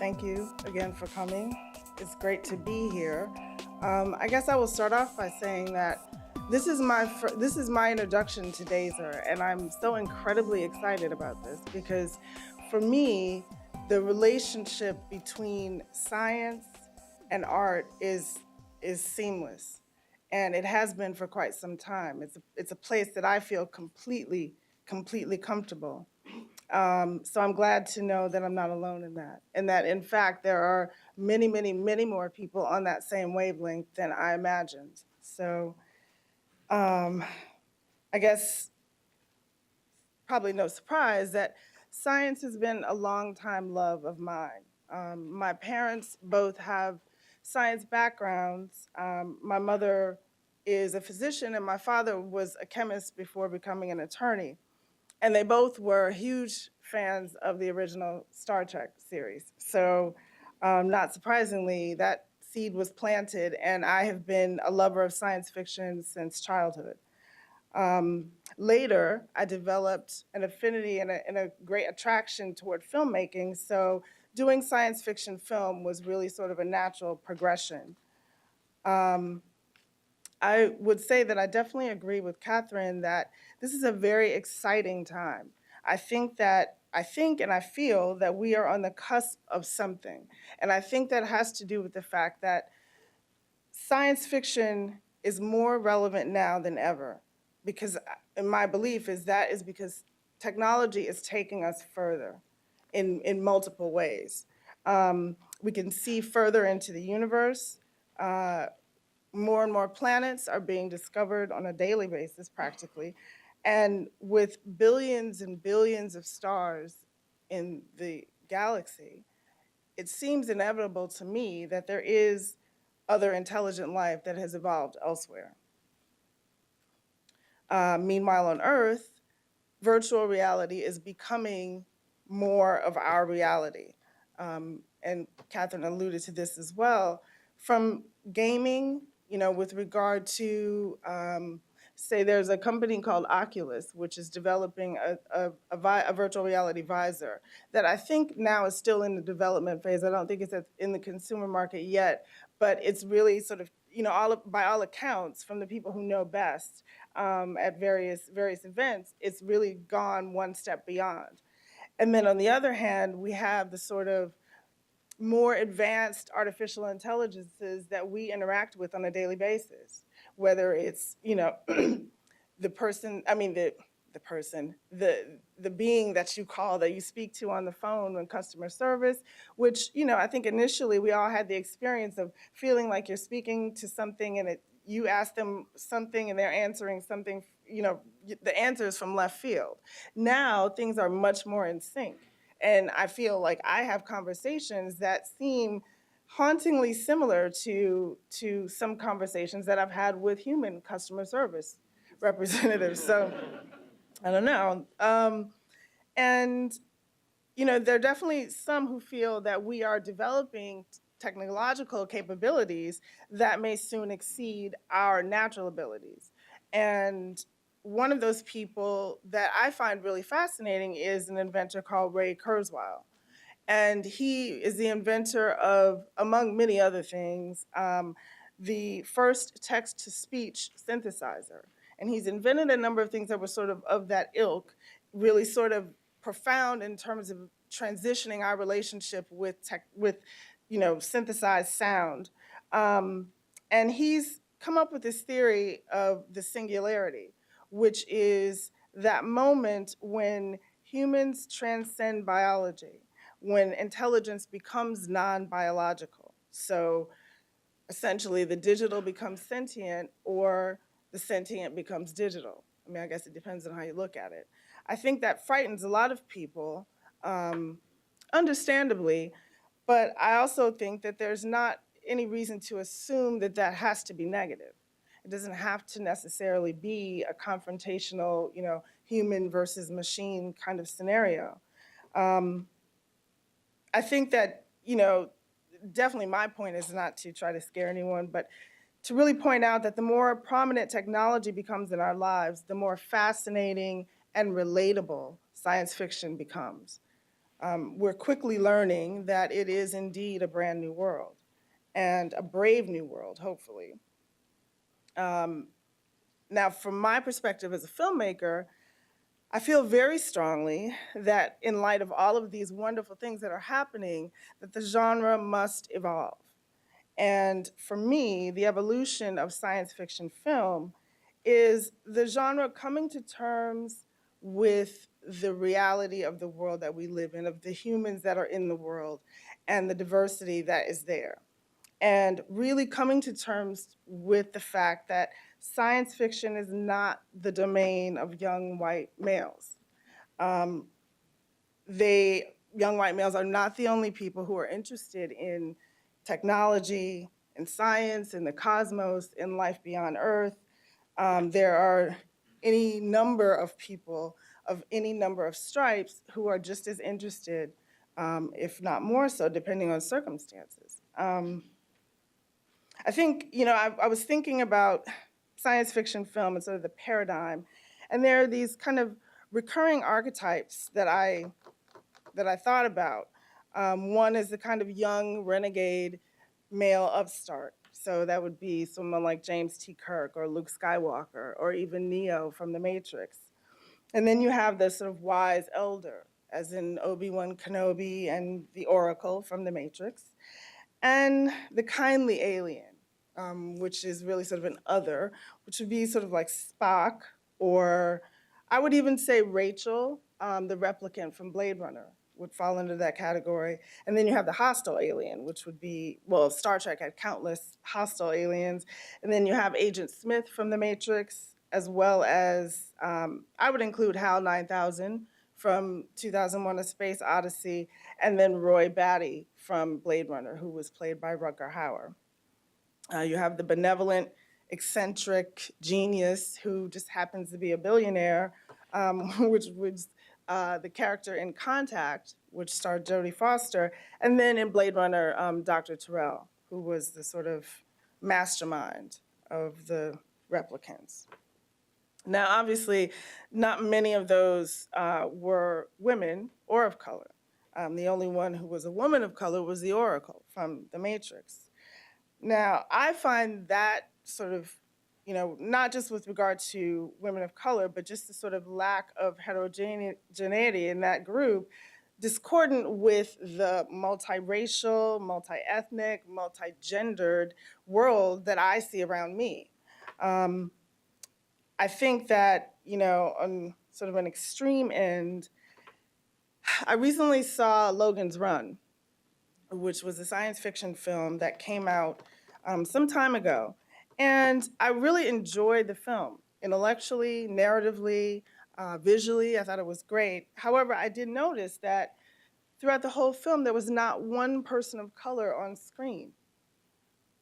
thank you again for coming. It's great to be here. I guess I will start off by saying that this is my introduction to Dazer, and I'm so incredibly excited about this because, for me, the relationship between science and art is seamless, and it has been for quite some time. It's a place that I feel completely comfortable. So I'm glad to know that I'm not alone in that, and that in fact there are many more people on that same wavelength than I imagined. So I guess probably no surprise that science has been a long time love of mine. My parents both have science backgrounds. My mother is a physician, and my father was a chemist before becoming an attorney. And they both were huge fans of the original Star Trek series. So, not surprisingly, that seed was planted, and I have been a lover of science fiction since childhood. Later, I developed an affinity and a great attraction toward filmmaking, so doing science fiction film was really sort of a natural progression. I would say that I definitely agree with Catherine that this is a very exciting time. I think and I feel that we are on the cusp of something. And I think that has to do with the fact that science fiction is more relevant now than ever. Because in my belief is because technology is taking us further in multiple ways. We can see further into the universe. More and more planets are being discovered on a daily basis, practically. And with billions and billions of stars in the galaxy, it seems inevitable to me that there is other intelligent life that has evolved elsewhere. Meanwhile, on Earth, virtual reality is becoming more of our reality. And Catherine alluded to this as well. From gaming, with regard to, say, there's a company called Oculus, which is developing a virtual reality visor that I think now is still in the development phase. I don't think it's in the consumer market yet, but it's really sort of, by all accounts, from the people who know best at various events, it's really gone one step beyond. And then on the other hand, we have the sort of more advanced artificial intelligences that we interact with on a daily basis, whether it's, the person, I mean, the person, the being that you speak to on the phone when customer service, which, I think initially we all had the experience of feeling like you're speaking to something and you ask them something and they're answering something, the answer is from left field. Now things are much more in sync. And I feel like I have conversations that seem hauntingly similar to some conversations that I've had with human customer service representatives. So I don't know. And, there are definitely some who feel that we are developing technological capabilities that may soon exceed our natural abilities. And one of those people that I find really fascinating is an inventor called Ray Kurzweil. And he is the inventor of, among many other things, the first text-to-speech synthesizer. And he's invented a number of things that were sort of that ilk, really sort of profound in terms of transitioning our relationship with synthesized sound. And he's come up with this theory of the singularity, which is that moment when humans transcend biology, when intelligence becomes non-biological. So essentially the digital becomes sentient or the sentient becomes digital. I mean, I guess it depends on how you look at it. I think that frightens a lot of people, understandably, but I also think that there's not any reason to assume that that has to be negative. It doesn't have to necessarily be a confrontational, human versus machine kind of scenario. I think that, definitely my point is not to try to scare anyone, but to really point out that the more prominent technology becomes in our lives, the more fascinating and relatable science fiction becomes. we're quickly learning that it is indeed a brand new world, and a brave new world, hopefully. Now, from my perspective as a filmmaker, I feel very strongly that in light of all of these wonderful things that are happening, that the genre must evolve. And for me, the evolution of science fiction film is the genre coming to terms with the reality of the world that we live in, of the humans that are in the world, and the diversity that is there. And really coming to terms with the fact that science fiction is not the domain of young white males. Um, young white males are not the only people who are interested in technology, in science, in the cosmos, in life beyond Earth. There are any number of people of any number of stripes who are just as interested, if not more so, depending on circumstances. I think, I was thinking about science fiction film and sort of the paradigm, and there are these kind of recurring archetypes that I thought about. One is the kind of young renegade male upstart. So that would be someone like James T. Kirk or Luke Skywalker or even Neo from The Matrix. And then you have the sort of wise elder, as in Obi-Wan Kenobi and the Oracle from The Matrix, and the kindly alien, which is really sort of an other, which would be sort of like Spock, or I would even say Rachel, the replicant from Blade Runner, would fall into that category. And then you have the hostile alien, which would be, well, Star Trek had countless hostile aliens. And then you have Agent Smith from The Matrix, as well as, I would include HAL 9000 from 2001: A Space Odyssey, and then Roy Batty from Blade Runner, who was played by Rutger Hauer. You have the benevolent, eccentric genius who just happens to be a billionaire, which was the character in Contact, which starred Jodie Foster, and then in Blade Runner, Dr. Tyrell, who was the sort of mastermind of the replicants. Now, obviously, not many of those were women or of color. The only one who was a woman of color was the Oracle from The Matrix. Now, I find that sort of, not just with regard to women of color, but just the sort of lack of heterogeneity in that group, discordant with the multiracial, multi-ethnic, multi-gendered world that I see around me. I think that, on sort of an extreme end, I recently saw Logan's Run, which was a science fiction film that came out some time ago. And I really enjoyed the film, intellectually, narratively, visually. I thought it was great. However, I did notice that throughout the whole film, there was not one person of color on screen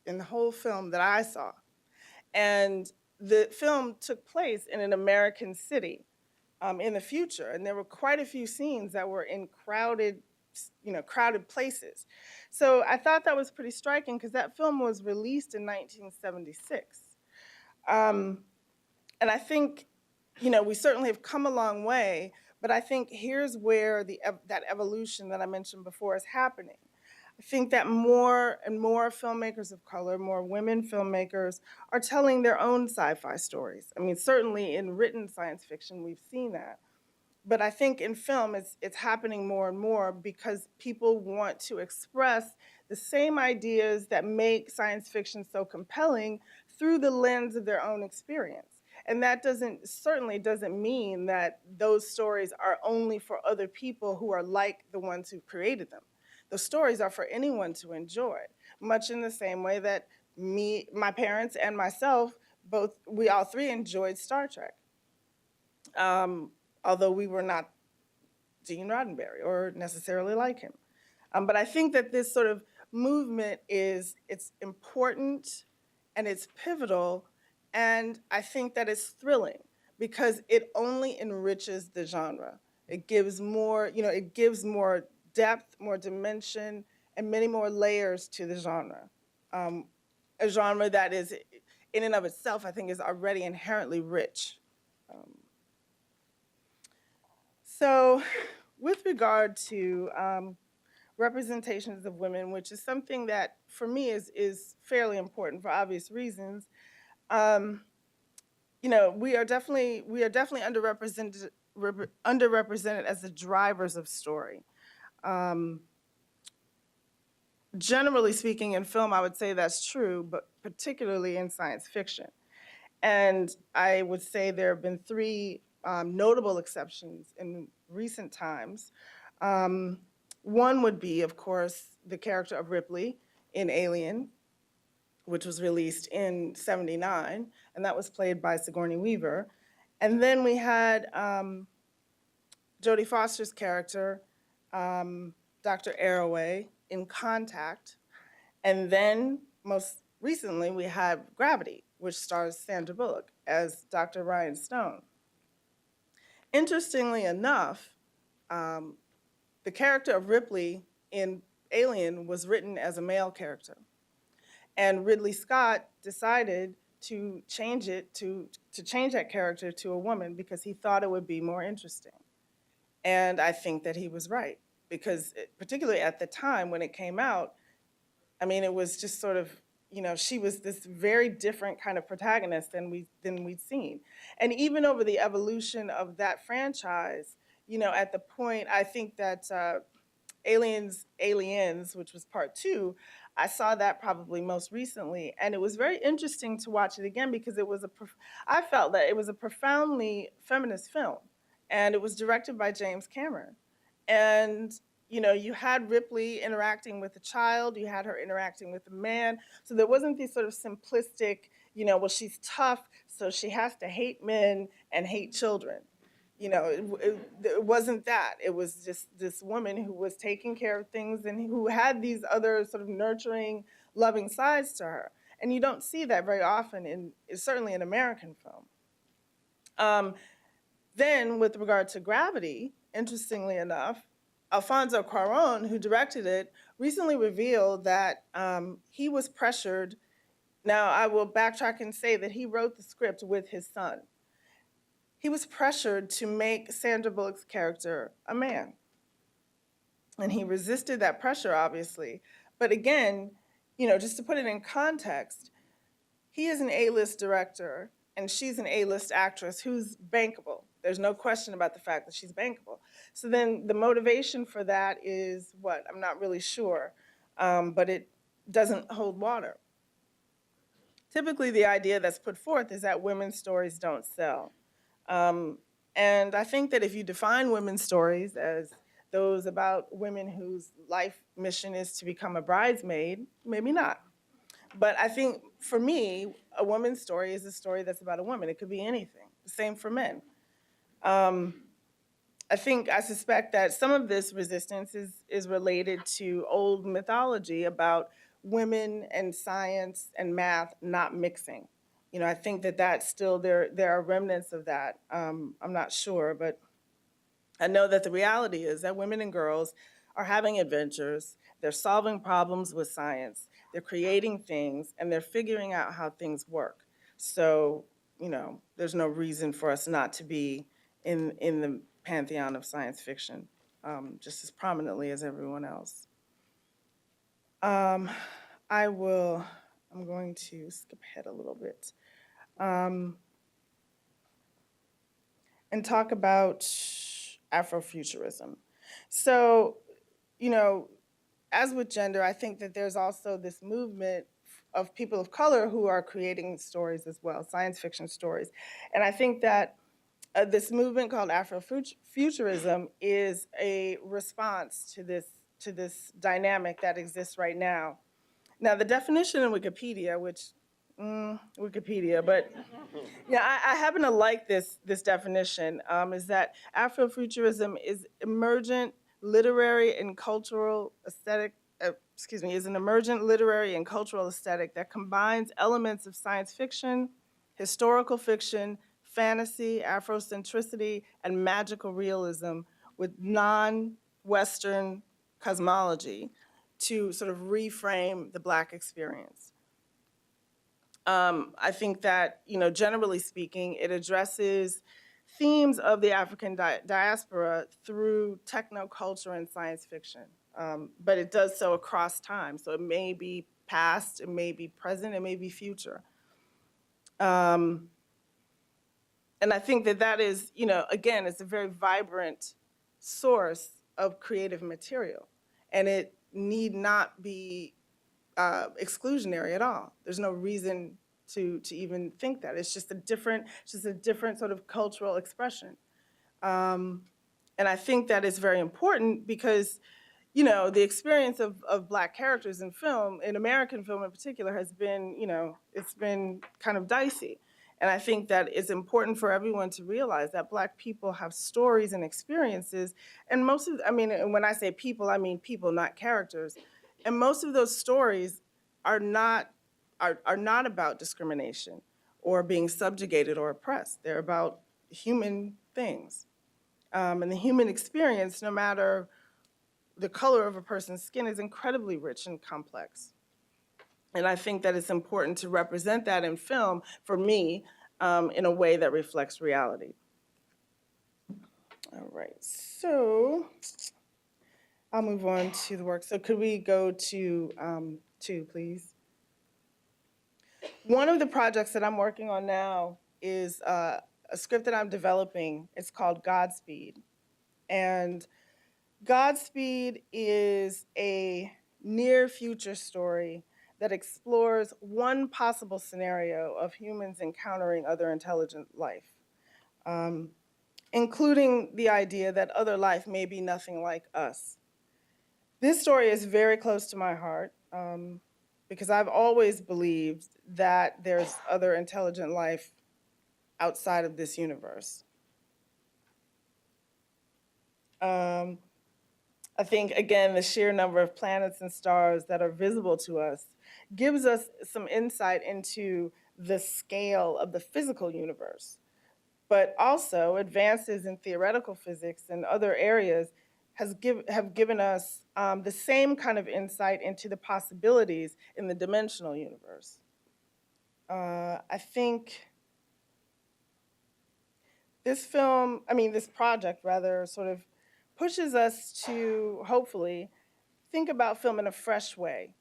in the whole film that I saw. And the film took place in an American city in the future, and there were quite a few scenes that were in crowded places. So I thought that was pretty striking because that film was released in 1976. And I think, we certainly have come a long way, but I think here's where that evolution that I mentioned before is happening. I think that more and more filmmakers of color, more women filmmakers, are telling their own sci-fi stories. I mean, certainly in written science fiction, we've seen that. But I think in film, it's happening more and more because people want to express the same ideas that make science fiction so compelling through the lens of their own experience. And that certainly doesn't mean that those stories are only for other people who are like the ones who created them. The stories are for anyone to enjoy, much in the same way that my parents and myself, we all three enjoyed Star Trek. Although we were not Gene Roddenberry or necessarily like him. But I think that this sort of movement it's important and it's pivotal, and I think that it's thrilling because it only enriches the genre. It gives more, it gives more depth, more dimension, and many more layers to the genre. A genre that is, in and of itself, I think is already inherently rich. So with regard to representations of women, which is something that for me is fairly important for obvious reasons. Um, we are definitely underrepresented as the drivers of story. Um, Generally speaking, in film, I would say that's true, but particularly in science fiction. And I would say there have been three notable exceptions in recent times. Um, One would be, of course, the character of Ripley in Alien, which was released in '79, and that was played by Sigourney Weaver. And then we had Jodie Foster's character, Dr. Arroway, in Contact. And then most recently, we had Gravity, which stars Sandra Bullock as Dr. Ryan Stone. Interestingly enough, um, the character of Ripley in Alien was written as a male character. And Ridley Scott decided to change that character to a woman because he thought it would be more interesting. And I think that he was right because particularly at the time when it came out, I mean, it was just sort of, she was this very different kind of protagonist than we'd seen. And even over the evolution of that franchise, at the point, I think that Aliens, which was part two, I saw that probably most recently, and it was very interesting to watch it again because I felt that it was a profoundly feminist film, and it was directed by James Cameron, and you had Ripley interacting with a child, you had her interacting with a man, so there wasn't this sort of simplistic, well, she's tough, so she has to hate men and hate children. It wasn't that. It was just this woman who was taking care of things and who had these other sort of nurturing, loving sides to her. And you don't see that very often certainly in American film. Then, with regard to Gravity, interestingly enough, Alfonso Cuarón, who directed it, recently revealed that he was pressured. Now, I will backtrack and say that he wrote the script with his son. He was pressured to make Sandra Bullock's character a man. And he resisted that pressure, obviously. But again, just to put it in context, he is an A-list director and she's an A-list actress who's bankable. There's no question about the fact that she's bankable. So then the motivation for that is what? I'm not really sure, but it doesn't hold water. Typically, the idea that's put forth is that women's stories don't sell. And I think that if you define women's stories as those about women whose life mission is to become a bridesmaid, maybe not. But I think for me, a woman's story is a story that's about a woman. It could be anything. The same for men. I suspect that some of this resistance is related to old mythology about women and science and math not mixing. I think that that's still there are remnants of that. I'm not sure, but I know that the reality is that women and girls are having adventures, they're solving problems with science, they're creating things, and they're figuring out how things work. So, there's no reason for us not to be in the pantheon of science fiction just as prominently as everyone else. I'm going to skip ahead a little bit and talk about Afrofuturism. So, as with gender, I think that there's also this movement of people of color who are creating stories as well, science fiction stories. And I think that this movement called Afrofuturism is a response to this dynamic that exists right now. Now, the definition in Wikipedia, but yeah, I happen to like this definition, is that Afrofuturism is emergent literary and cultural aesthetic, is an emergent literary and cultural aesthetic that combines elements of science fiction, historical fiction, fantasy, Afrocentricity, and magical realism with non-Western cosmology to sort of reframe the Black experience. I think that, generally speaking, it addresses themes of the African diaspora through technoculture and science fiction. But it does so across time. So it may be past, it may be present, it may be future. And I think that that is, again, it's a very vibrant source of creative material. And it need not be exclusionary at all. There's no reason to even think that. It's just a different sort of cultural expression. And I think that is very important because, the experience of Black characters in film, in American film in particular, has been, it's been kind of dicey. And I think that it's important for everyone to realize that Black people have stories and experiences. And and when I say people, I mean people, not characters. And most of those stories are not about discrimination or being subjugated or oppressed. They're about human things. And the human experience, no matter the color of a person's skin, is incredibly rich and complex. And I think that it's important to represent that in film, for me, in a way that reflects reality. All right, so I'll move on to the work. So could we go to 2, please? One of the projects that I'm working on now is a script that I'm developing. It's called Godspeed. And Godspeed is a near future story that explores one possible scenario of humans encountering other intelligent life, including the idea that other life may be nothing like us. This story is very close to my heart because I've always believed that there's other intelligent life outside of this universe. I think, again, the sheer number of planets and stars that are visible to us gives us some insight into the scale of the physical universe. But also, advances in theoretical physics and other areas have given us the same kind of insight into the possibilities in the dimensional universe. I think this project rather, sort of pushes us to hopefully think about film in a fresh way,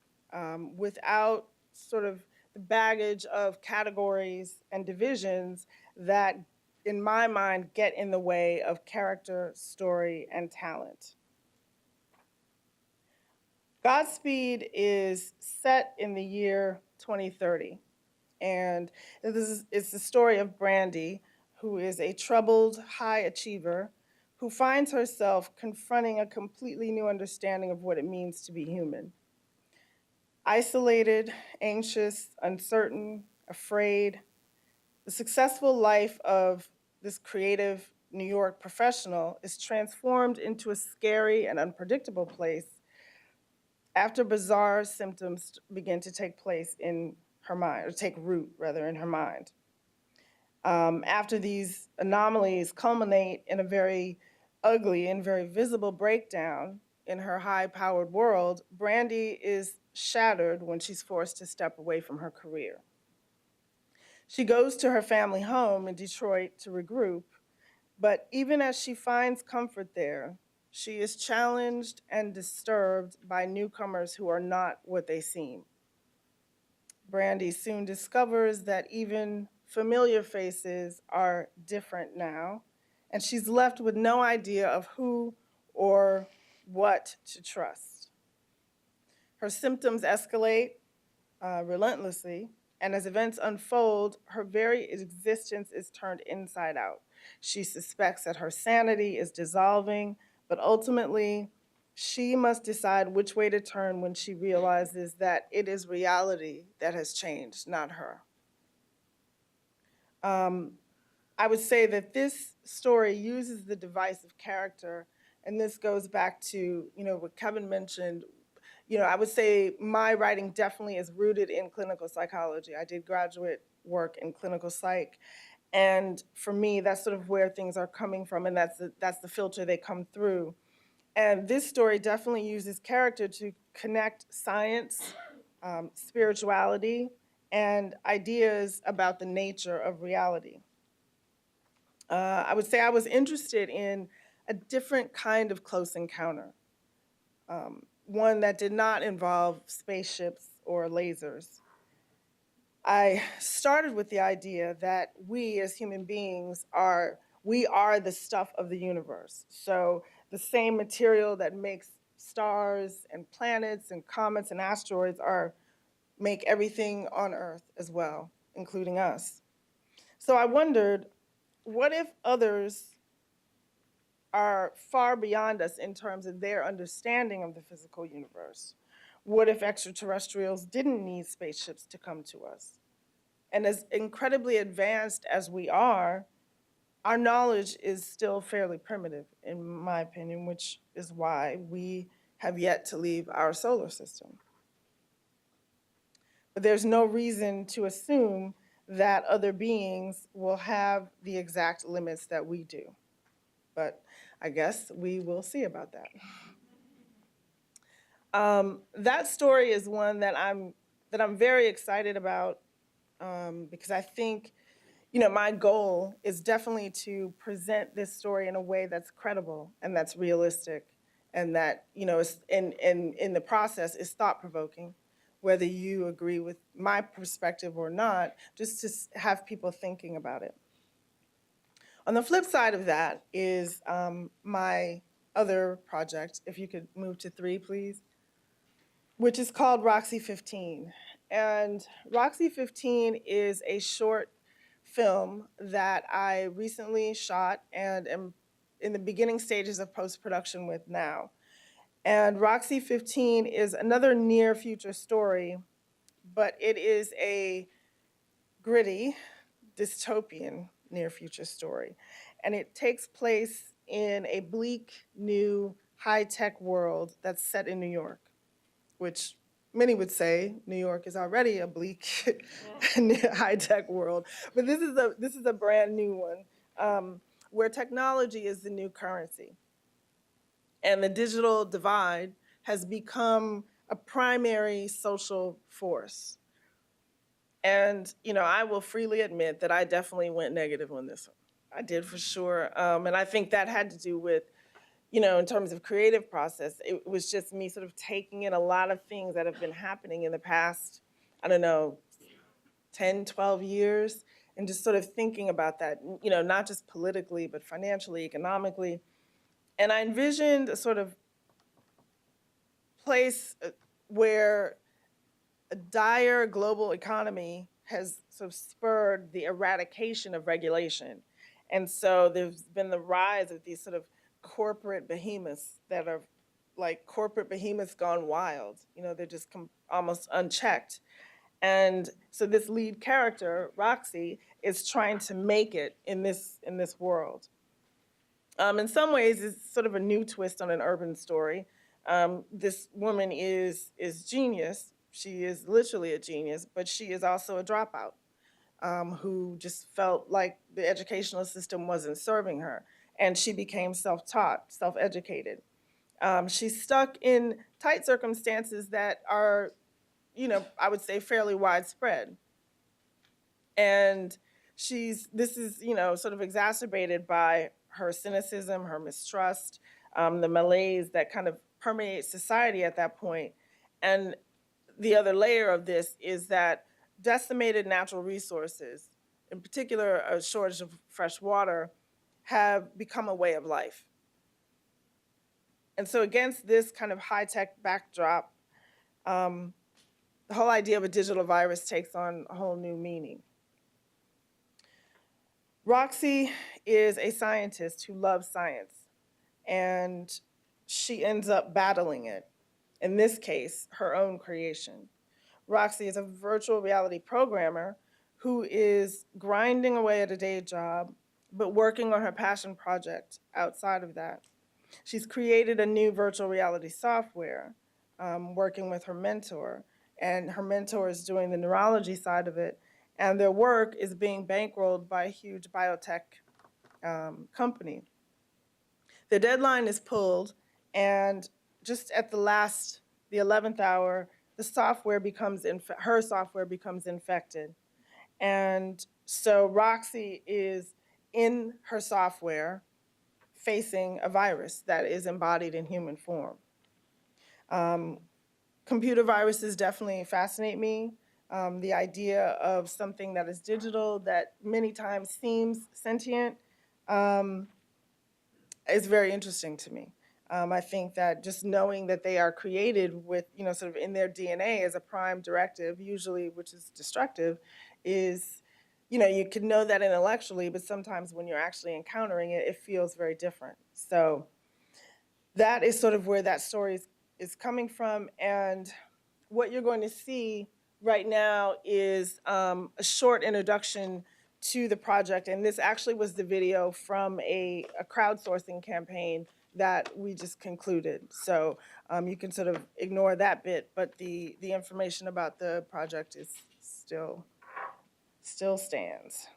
without sort of the baggage of categories and divisions that, in my mind, get in the way of character, story, and talent. Godspeed is set in the year 2030, and it's the story of Brandy, who is a troubled high achiever who finds herself confronting a completely new understanding of what it means to be human. Isolated, anxious, uncertain, afraid, the successful life of this creative New York professional is transformed into a scary and unpredictable place after bizarre symptoms begin to take place in her mind, or take root, rather, in her mind. After these anomalies culminate in a very ugly and very visible breakdown in her high-powered world, Brandy is shattered when she's forced to step away from her career. She goes to her family home in Detroit to regroup, but even as she finds comfort there, she is challenged and disturbed by newcomers who are not what they seem. Brandy soon discovers that even familiar faces are different now, and she's left with no idea of who or what to trust. Her symptoms escalate relentlessly, and as events unfold, her very existence is turned inside out. She suspects that her sanity is dissolving, but ultimately, she must decide which way to turn when she realizes that it is reality that has changed, not her. I would say that this story uses the device of character, and this goes back to what Kevin mentioned. I would say my writing definitely is rooted in clinical psychology. I did graduate work in clinical psych, and for me, that's sort of where things are coming from, and that's the filter they come through. And this story definitely uses character to connect science, spirituality, and ideas about the nature of reality. I would say I was interested in a different kind of close encounter, one that did not involve spaceships or lasers. I started with the idea that we as human beings we are the stuff of the universe. So the same material that makes stars and planets and comets and asteroids make everything on Earth as well, including us. So I wondered, what if others are far beyond us in terms of their understanding of the physical universe? What if extraterrestrials didn't need spaceships to come to us? And as incredibly advanced as we are, our knowledge is still fairly primitive, in my opinion, which is why we have yet to leave our solar system. But there's no reason to assume that other beings will have the exact limits that we do. But I guess we will see about that. That story is one that I'm very excited about, because I think, my goal is definitely to present this story in a way that's credible and that's realistic, and that, is in the process is thought provoking, whether you agree with my perspective or not, just to have people thinking about it. On the flip side of that is my other project, if you could move to 3, please, which is called Roxy 15. And Roxy 15 is a short film that I recently shot and am in the beginning stages of post-production with now. And Roxy 15 is another near future story, but it is a gritty, dystopian near future story. And it takes place in a bleak, new, high-tech world that's set in New York, which many would say New York is already a bleak, high-tech world. But this is a brand new one, where technology is the new currency. And the digital divide has become a primary social force. And, I will freely admit that I definitely went negative on this one. I did, for sure. And I think that had to do with, in terms of creative process, it was just me sort of taking in a lot of things that have been happening in the past, I don't know, 10, 12 years, and just sort of thinking about that, not just politically, but financially, economically. And I envisioned a sort of place where a dire global economy has sort of spurred the eradication of regulation. And so there's been the rise of these sort of corporate behemoths that are like corporate behemoths gone wild. They're just almost unchecked. And so this lead character, Roxy, is trying to make it in this world. In some ways, it's sort of a new twist on an urban story. This woman is genius. She is literally a genius, but she is also a dropout, who just felt like the educational system wasn't serving her. And she became self-taught, self-educated. She's stuck in tight circumstances that are, I would say fairly widespread. And this is, sort of exacerbated by her cynicism, her mistrust, the malaise that kind of permeates society at that point. And the other layer of this is that decimated natural resources, in particular a shortage of fresh water, have become a way of life. And so against this kind of high-tech backdrop, the whole idea of a digital virus takes on a whole new meaning. Roxy is a scientist who loves science, and she ends up battling it. In this case, her own creation. Roxy is a virtual reality programmer who is grinding away at a day job, but working on her passion project outside of that. She's created a new virtual reality software, working with her mentor, and her mentor is doing the neurology side of it, and their work is being bankrolled by a huge biotech company. The deadline is pulled, and just at the 11th hour, her software becomes infected. And so Roxy is in her software facing a virus that is embodied in human form. Computer viruses definitely fascinate me. The idea of something that is digital that many times seems sentient is very interesting to me. I think that just knowing that they are created with, sort of in their DNA as a prime directive, usually which is destructive, is, you can know that intellectually, but sometimes when you're actually encountering it, it feels very different. So that is sort of where that story is coming from. And what you're going to see right now is a short introduction to the project. And this actually was the video from a crowdsourcing campaign that we just concluded. So you can sort of ignore that bit, but the information about the project is still stands.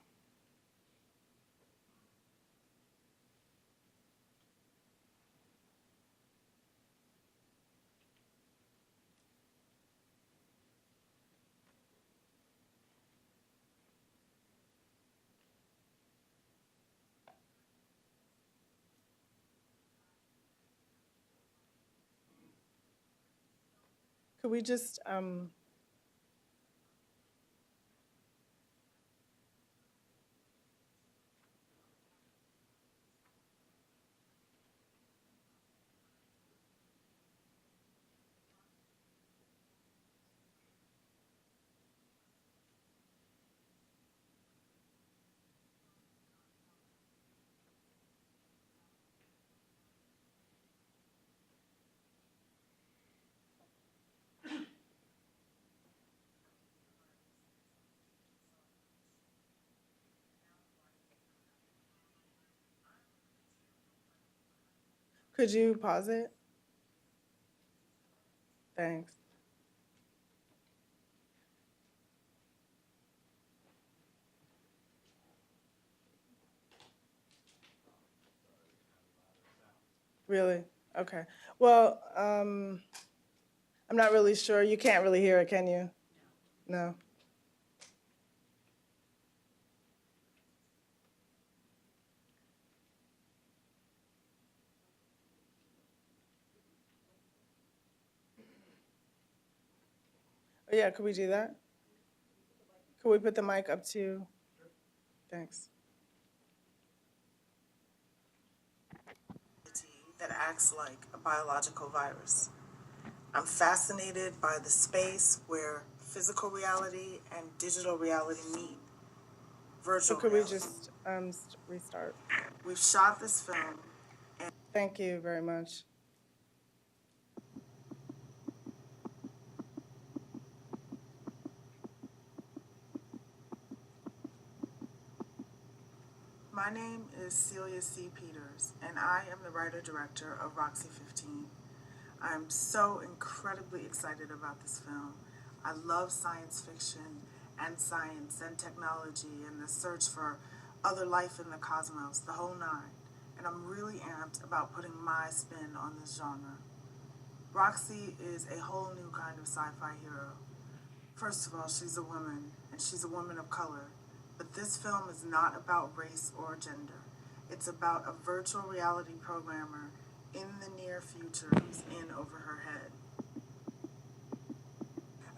Could we just, could you pause it? Thanks. Really? Okay. Well, I'm not really sure. You can't really hear it, can you? No. Oh, yeah, could we do that? Could we put the mic up to? Thanks. That acts like a biological virus. I'm fascinated by the space where physical reality and digital reality meet. Virtual so could reality. We just restart? We've shot this film. And thank you very much. My name is Celia C Peters, and I am the writer-director of Roxy 15. I'm so incredibly excited about this film. I love science fiction and science and technology and the search for other life in the cosmos, the whole nine. And I'm really amped about putting my spin on this genre. Roxy is a whole new kind of sci-fi hero. First of all, she's a woman, and she's a woman of color. But this film is not about race or gender. It's about a virtual reality programmer in the near future who's in over her head.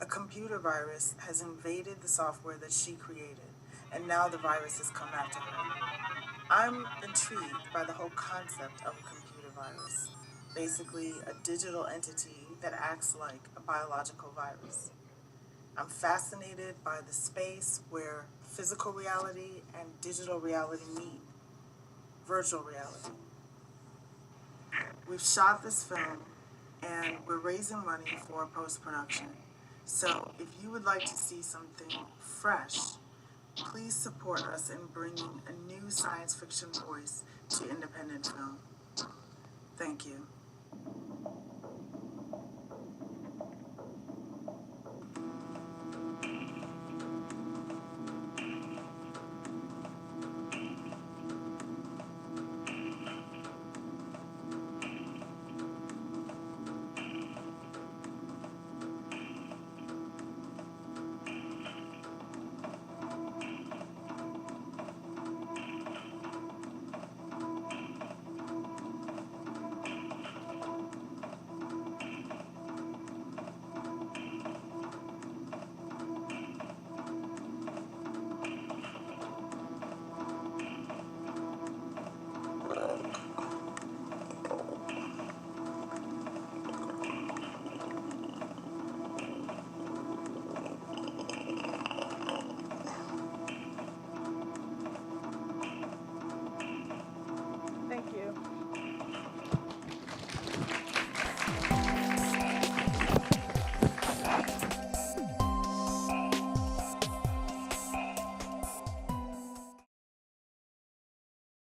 A computer virus has invaded the software that she created, and now the virus has come after her. I'm intrigued by the whole concept of a computer virus, basically a digital entity that acts like a biological virus. I'm fascinated by the space where physical reality and digital reality meet, virtual reality. We've shot this film and we're raising money for post-production. So if you would like to see something fresh, please support us in bringing a new science fiction voice to independent film. Thank you.